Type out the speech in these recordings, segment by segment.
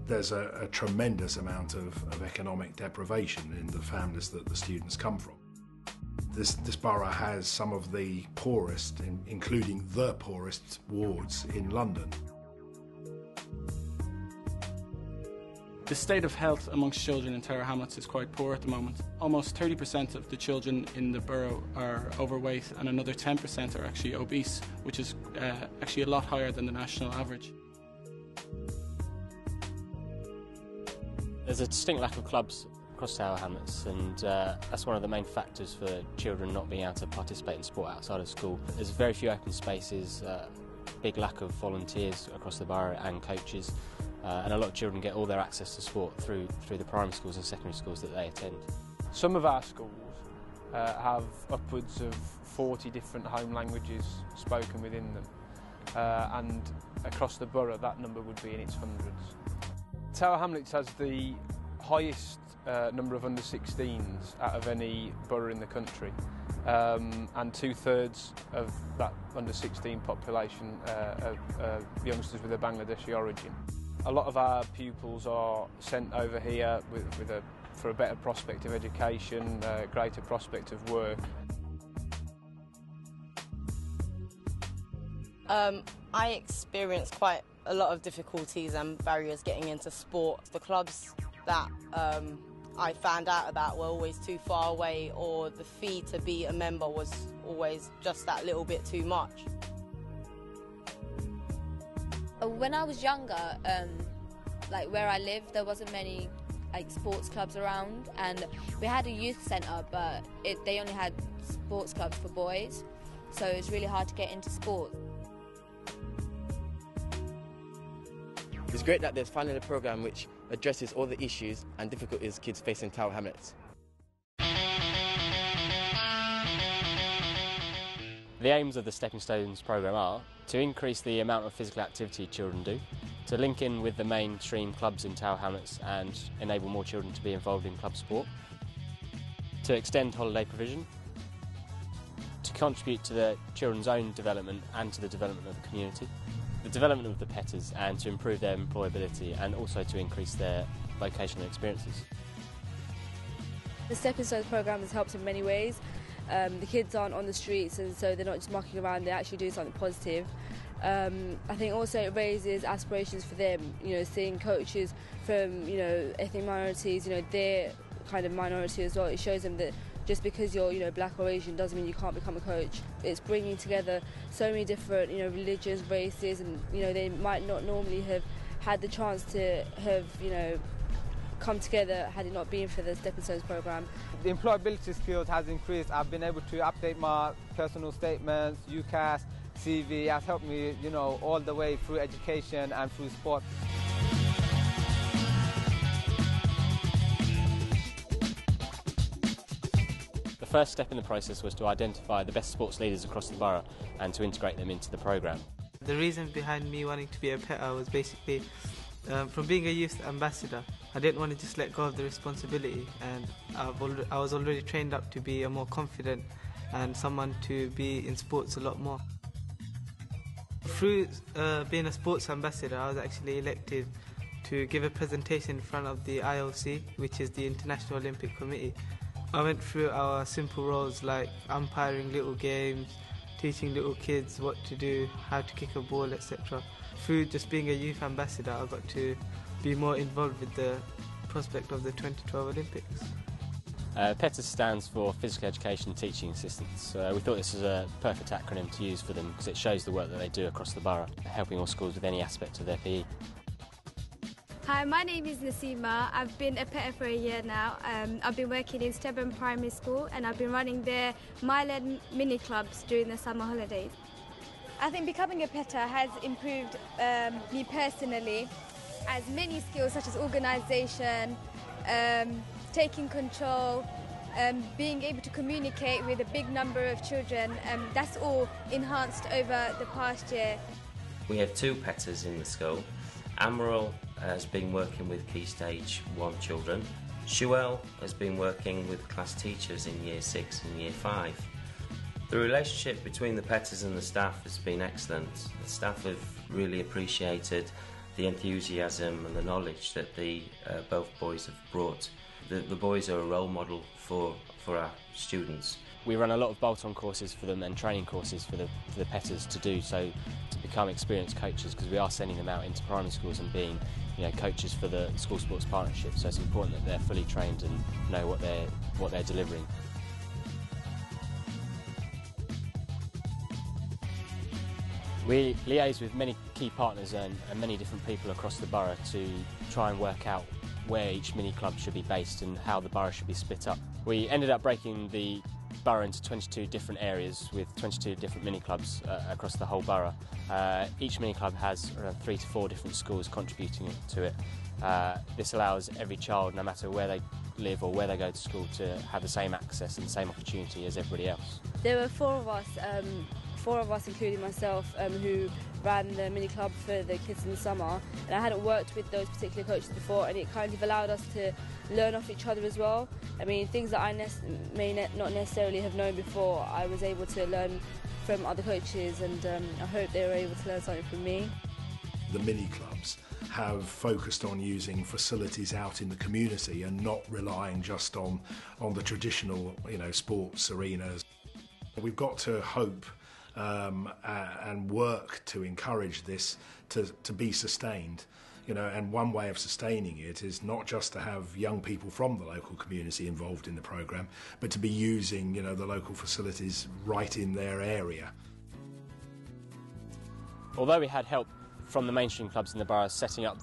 There's a tremendous amount of economic deprivation in the families that the students come from. This borough has some of the poorest, including the poorest wards in London. The state of health amongst children in Tower Hamlets is quite poor at the moment. Almost 30% of the children in the borough are overweight and another 10% are actually obese, which is actually a lot higher than the national average. There's a distinct lack of clubs across Tower Hamlets, and that's one of the main factors for children not being able to participate in sport outside of school. There's very few open spaces, big lack of volunteers across the borough and coaches, and a lot of children get all their access to sport through the primary schools and secondary schools that they attend. Some of our schools have upwards of 40 different home languages spoken within them, and across the borough that number would be in its hundreds. Tower Hamlets has the highest number of under-16s out of any borough in the country, and 2/3 of that under-16 population are youngsters with a Bangladeshi origin. A lot of our pupils are sent over here for a better prospect of education, greater prospect of work. I experienced quite a lot of difficulties and barriers getting into sport. The clubs that I found out about were always too far away, or the fee to be a member was always just that little bit too much. When I was younger, like where I lived, there wasn't many sports clubs around, and we had a youth centre, but they only had sports clubs for boys, so it was really hard to get into sport. It's great that there's finally a programme which addresses all the issues and difficulties kids face in Tower Hamlets. The aims of the Stepping Stones programme are to increase the amount of physical activity children do, to link in with the mainstream clubs in Tower Hamlets and enable more children to be involved in club sport, to extend holiday provision, to contribute to the children's own development and to the development of the community, the development of the petters and to improve their employability and also to increase their vocational experiences. The Stepping Stones programme has helped in many ways. The kids aren't on the streets, and so they're not just mucking around, they're actually doing something positive. I think also it raises aspirations for them, seeing coaches from, ethnic minorities, their kind of minority as well. It shows them that just because you're, black or Asian doesn't mean you can't become a coach. It's bringing together so many different, religions, races, and, they might not normally have had the chance to have, come together had it not been for the Stepping Stones programme. The employability skills has increased. I've been able to update my personal statements, UCAS, CV. It has helped me, all the way through education and through sport. The first step in the process was to identify the best sports leaders across the borough and to integrate them into the programme. The reason behind me wanting to be a petter was basically from being a youth ambassador. I didn't want to just let go of the responsibility, and I was already trained up to be a more confident and someone to be in sports a lot more. Through being a sports ambassador, I was actually elected to give a presentation in front of the IOC, which is the International Olympic Committee. I went through our simple roles like umpiring little games, teaching little kids what to do, how to kick a ball, etc. Through just being a youth ambassador, I got to be more involved with the prospect of the 2012 Olympics. PETAS stands for Physical Education Teaching Assistants. We thought this was a perfect acronym to use for them because it shows the work that they do across the borough, helping all schools with any aspect of their PE. Hi, my name is Nasima. I've been a petter for a year now. I've been working in Stebburn Primary School, and I've been running their Myland mini clubs during the summer holidays. I think becoming a petter has improved me personally, as many skills such as organisation, taking control, being able to communicate with a big number of children, that's all enhanced over the past year. We have two petters in the school. Amaral has been working with Key Stage 1 children. Shuel has been working with class teachers in Year 6 and Year 5. The relationship between the petters and the staff has been excellent. The staff have really appreciated the enthusiasm and the knowledge that both boys have brought. The boys are a role model for our students. We run a lot of bolt-on courses for them and training courses for the petters to do, so to become experienced coaches, because we are sending them out into primary schools and being coaches for the school sports partnership, so it's important that they're fully trained and know what they're delivering. We liaise with many key partners and many different people across the borough to try and work out where each mini club should be based and how the borough should be split up. We ended up breaking the borough into 22 different areas with 22 different mini clubs across the whole borough. Each mini club has around 3 to 4 different schools contributing to it. This allows every child, no matter where they live or where they go to school, to have the same access and the same opportunity as everybody else. There were four of us including myself, who ran the mini club for the kids in the summer, and I hadn't worked with those particular coaches before, and it kind of allowed us to learn off each other as well. I mean, things that I may not necessarily have known before, I was able to learn from other coaches, and I hope they were able to learn something from me. The mini clubs have focused on using facilities out in the community and not relying just on the traditional, sports arenas. We've got to hope and work to encourage this to be sustained. And one way of sustaining it is not just to have young people from the local community involved in the programme, but to be using, the local facilities right in their area. Although we had help from the mainstream clubs in the borough setting up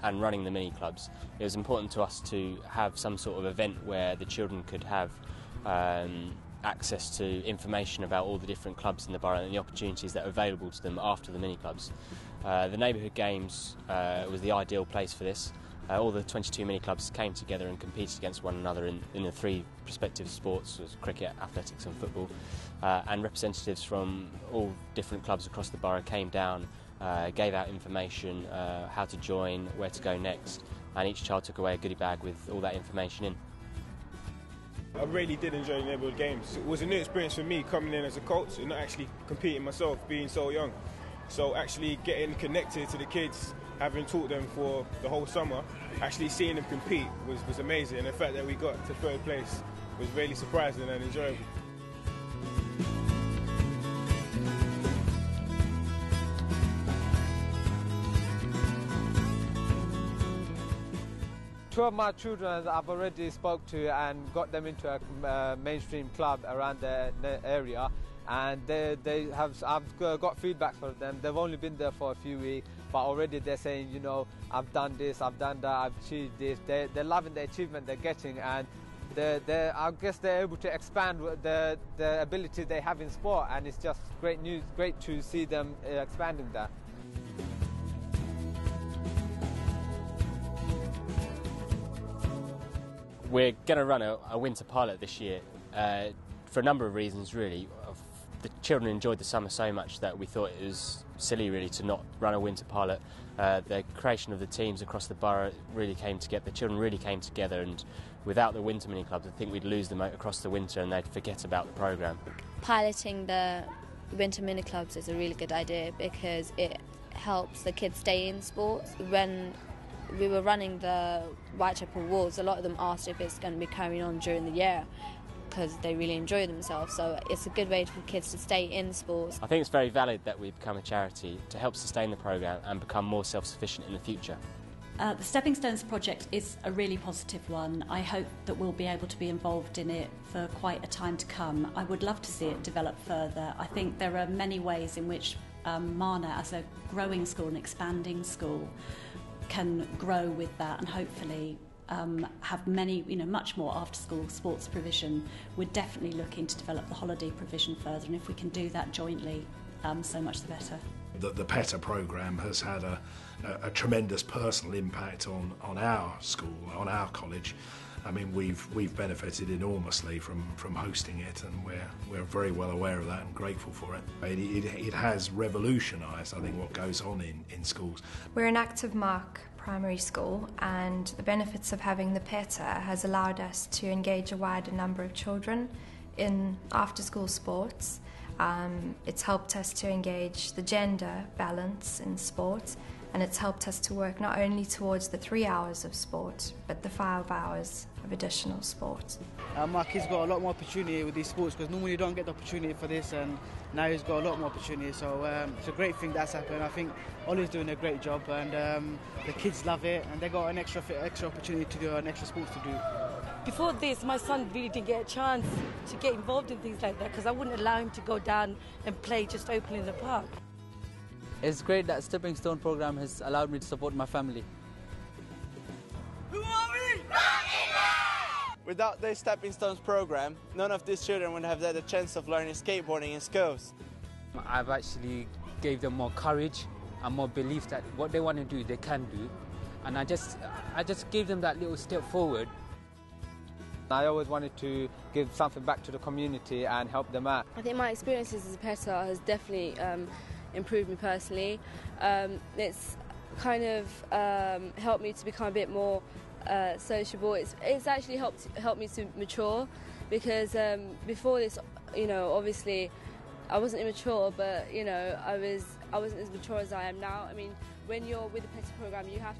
and running the mini clubs, it was important to us to have some sort of event where the children could have access to information about all the different clubs in the borough and the opportunities that are available to them after the mini clubs. The neighbourhood games was the ideal place for this. All the 22 mini clubs came together and competed against one another in the 3 respective sports: cricket, athletics and football, and representatives from all different clubs across the borough came down, gave out information, how to join, where to go next, and each child took away a goodie bag with all that information in. I really did enjoy the neighbourhood games. It was a new experience for me coming in as a coach and not actually competing myself, being so young. So actually getting connected to the kids, having taught them for the whole summer, actually seeing them compete was amazing. And the fact that we got to 3rd place was really surprising and enjoyable. Two of my children I've already spoke to and got them into a mainstream club around the area, and I've got feedback from them. They've only been there for a few weeks, but already they're saying, I've done this, I've done that, I've achieved this. They're loving the achievement they're getting, and I guess they're able to expand the ability they have in sport, and it's just great to see them expanding that. We're going to run a winter pilot this year for a number of reasons, really. The children enjoyed the summer so much that we thought it was silly, really, to not run a winter pilot. The creation of the teams across the borough really came together. The children really came together, and without the winter mini clubs, I think we'd lose them across the winter and they'd forget about the programme. Piloting the winter mini clubs is a really good idea because it helps the kids stay in sports. When we were running the Whitechapel Wolves, a lot of them asked if it's going to be carrying on during the year because they really enjoy themselves, so it's a good way for kids to stay in sports. I think it's very valid that we become a charity to help sustain the programme and become more self-sufficient in the future. The Stepping Stones project is a really positive one. I hope that we'll be able to be involved in it for quite a time to come. I would love to see it develop further. I think there are many ways in which Marner, as a growing school and expanding school, can grow with that and hopefully have many, much more after-school sports provision. We're definitely looking to develop the holiday provision further, and if we can do that jointly, so much the better. The PETA programme has had a tremendous personal impact on our school, on our college. I mean, we've benefited enormously from hosting it, and we're very well aware of that and grateful for it. It has revolutionised, I think, what goes on in schools. We're an active mark primary school, and the benefits of having the PETA has allowed us to engage a wider number of children in after-school sports. It's helped us to engage the gender balance in sports, and it's helped us to work not only towards the 3 hours of sport, but the 5 hours of additional sport. My kid's got a lot more opportunity with these sports because normally you don't get the opportunity for this, and now he's got a lot more opportunity, so it's a great thing that's happened. I think Ollie's doing a great job, and the kids love it, and they got an extra opportunity to do, an extra sports to do. Before this, my son really didn't get a chance to get involved in things like that because I wouldn't allow him to go down and play just openly in the park. It's great that Stepping Stone program has allowed me to support my family. Who are we? Without the Stepping Stones program, none of these children would have had a chance of learning skateboarding in schools. I've actually gave them more courage and more belief that what they want to do, they can do. And I just gave them that little step forward. I always wanted to give something back to the community and help them out. I think my experiences as a petter has definitely improved me personally. It's kind of helped me to become a bit more sociable. It's actually helped me to mature because before this, obviously I wasn't immature, but I wasn't as mature as I am now. I mean, when you're with the petter program, you have